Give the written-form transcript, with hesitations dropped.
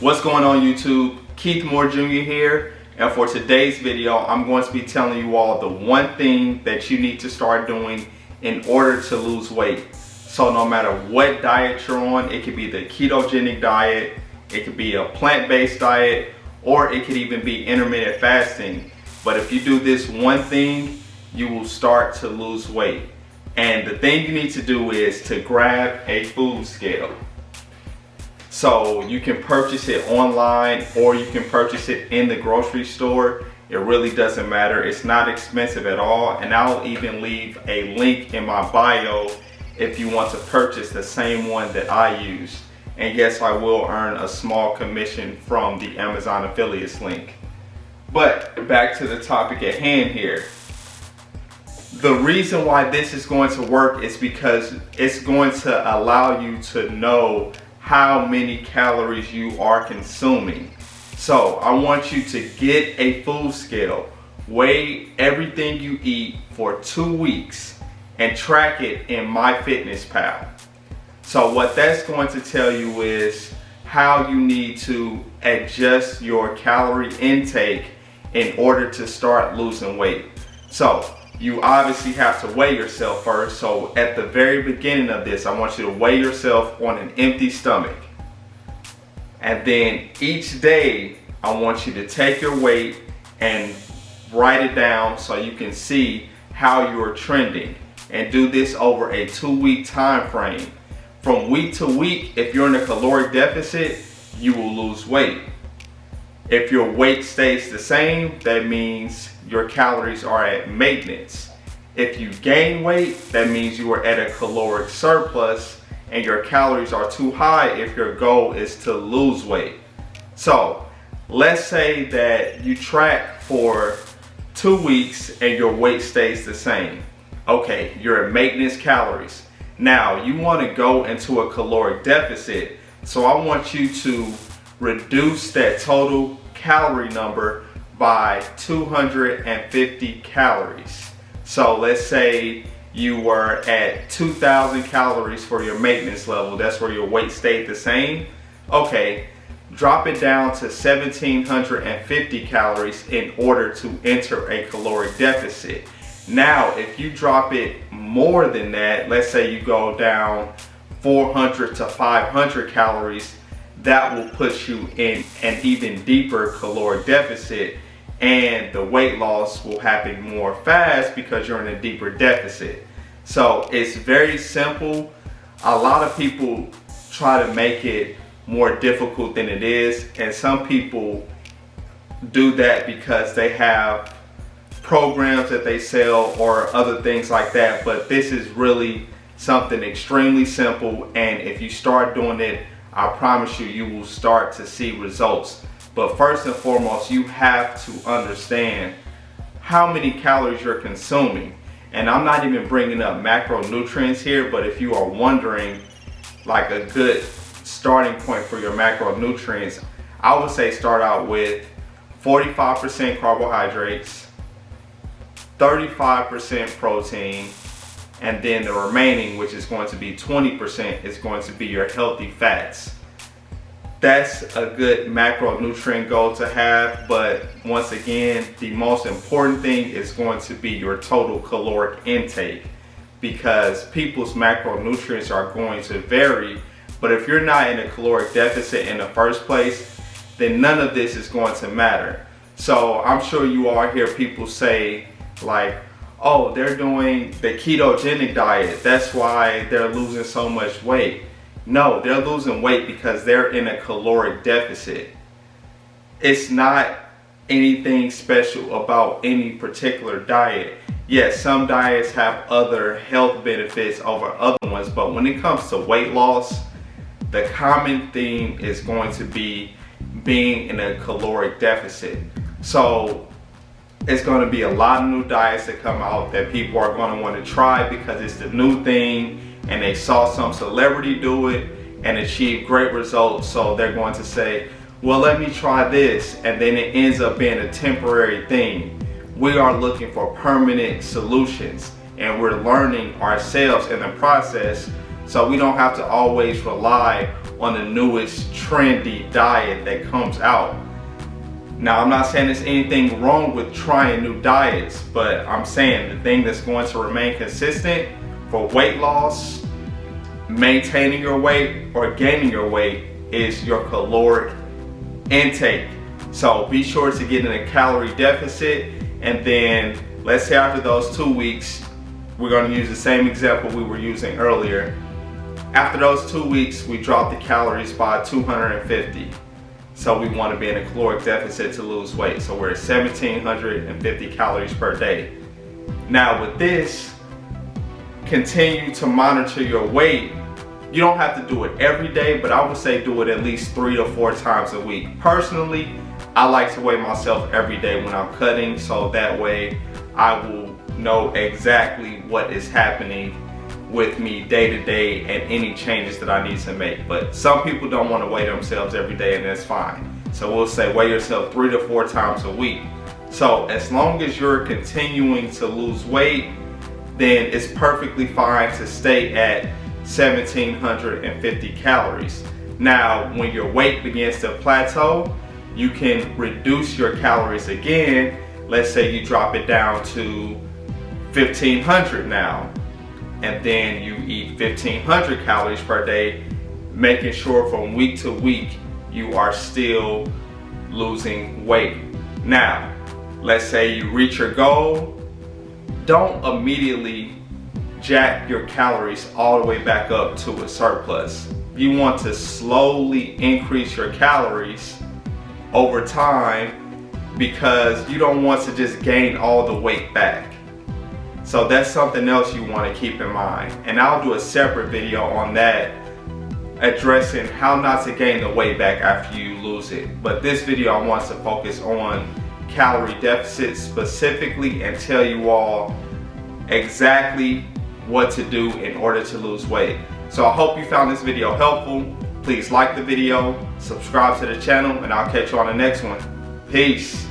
What's going on YouTube? Keith Moore Jr. here, and for today's video I'm going to be telling you all the one thing that you need to start doing in order to lose weight. So no matter what diet you're on, it could be the ketogenic diet, it could be a plant-based diet, or it could even be intermittent fasting. But if you do this one thing, you will start to lose weight. And the thing you need to do is to grab a food scale. So you can purchase it online or you can purchase it in the grocery store. It really doesn't matter. It's not expensive at all. And I'll even leave a link in my bio if you want to purchase the same one that I use. And yes, I will earn a small commission from the Amazon affiliates link. But back to the topic at hand here. The reason why this is going to work is because it's going to allow you to know how many calories you are consuming. So I want you to get a food scale, weigh everything you eat for 2 weeks and track it in MyFitnessPal. So what that's going to tell you is how you need to adjust your calorie intake in order to start losing weight. So you obviously have to weigh yourself first. So at the very beginning of this, I want you to weigh yourself on an empty stomach. And then each day, I want you to take your weight and write it down so you can see how you are trending. And do this over a 2-week time frame. From week to week, if you're in a caloric deficit, you will lose weight. If your weight stays the same, that means your calories are at maintenance. If you gain weight, that means you are at a caloric surplus and your calories are too high if your goal is to lose weight. So let's say that you track for 2 weeks and your weight stays the same. Okay, you're at maintenance calories. Now you want to go into a caloric deficit. So I want you to reduce that total calorie number by 250 calories. So let's say you were at 2,000 calories for your maintenance level. That's where your weight stayed the same. Okay, drop it down to 1,750 calories in order to enter a caloric deficit. Now, if you drop it more than that, let's say you go down 400 to 500 calories, that will put you in an even deeper caloric deficit, and the weight loss will happen more fast because you're in a deeper deficit. So it's very simple. A lot of people try to make it more difficult than it is, and some people do that because they have programs that they sell or other things like that. But this is really something extremely simple, and if you start doing it, I promise you, you will start to see results. But first and foremost, you have to understand how many calories you're consuming. And I'm not even bringing up macronutrients here, but if you are wondering like a good starting point for your macronutrients, I would say start out with 45% carbohydrates, 35% protein, and then the remaining, which is going to be 20%, is going to be your healthy fats. That's a good macronutrient goal to have, but once again, the most important thing is going to be your total caloric intake, because people's macronutrients are going to vary. But if you're not in a caloric deficit in the first place, then none of this is going to matter. So I'm sure you all hear people say like, oh, they're doing the ketogenic diet, that's why they're losing so much weight. No, they're losing weight because they're in a caloric deficit. It's not anything special about any particular diet. Yes, some diets have other health benefits over other ones, but when it comes to weight loss, the common theme is going to be being in a caloric deficit. So it's going to be a lot of new diets that come out that people are going to want to try because it's the new thing and they saw some celebrity do it and achieve great results. So they're going to say, well, let me try this, and then it ends up being a temporary thing. We are looking for permanent solutions, and we're learning ourselves in the process So we don't have to always rely on the newest trendy diet that comes out. Now, I'm not saying there's anything wrong with trying new diets, but I'm saying the thing that's going to remain consistent for weight loss, maintaining your weight, or gaining your weight is your caloric intake. So be sure to get in a calorie deficit, and then let's say after those 2 weeks, we're going to use the same example we were using earlier. After those 2 weeks, we drop the calories by 250. So we want to be in a caloric deficit to lose weight. So we're at 1,750 calories per day. Now with this, continue to monitor your weight. You don't have to do it every day, but I would say do it at least 3 to 4 times a week. Personally, I like to weigh myself every day when I'm cutting, so that way I will know exactly what is happening with me day to day and any changes that I need to make. But some people don't want to weigh themselves every day, and that's fine. So we'll say weigh yourself 3 to 4 times a week. So as long as you're continuing to lose weight, then it's perfectly fine to stay at 1,750 calories. Now, when your weight begins to plateau, you can reduce your calories again. Let's say you drop it down to 1,500 now, and then you eat 1,500 calories per day, making sure from week to week you are still losing weight. Now, let's say you reach your goal, don't immediately jack your calories all the way back up to a surplus. You want to slowly increase your calories over time, because you don't want to just gain all the weight back. So that's something else you want to keep in mind. And I'll do a separate video on that, addressing how not to gain the weight back after you lose it. But this video I want to focus on calorie deficit specifically and tell you all exactly what to do in order to lose weight. So I hope you found this video helpful. Please like the video, subscribe to the channel, and I'll catch you on the next one. Peace.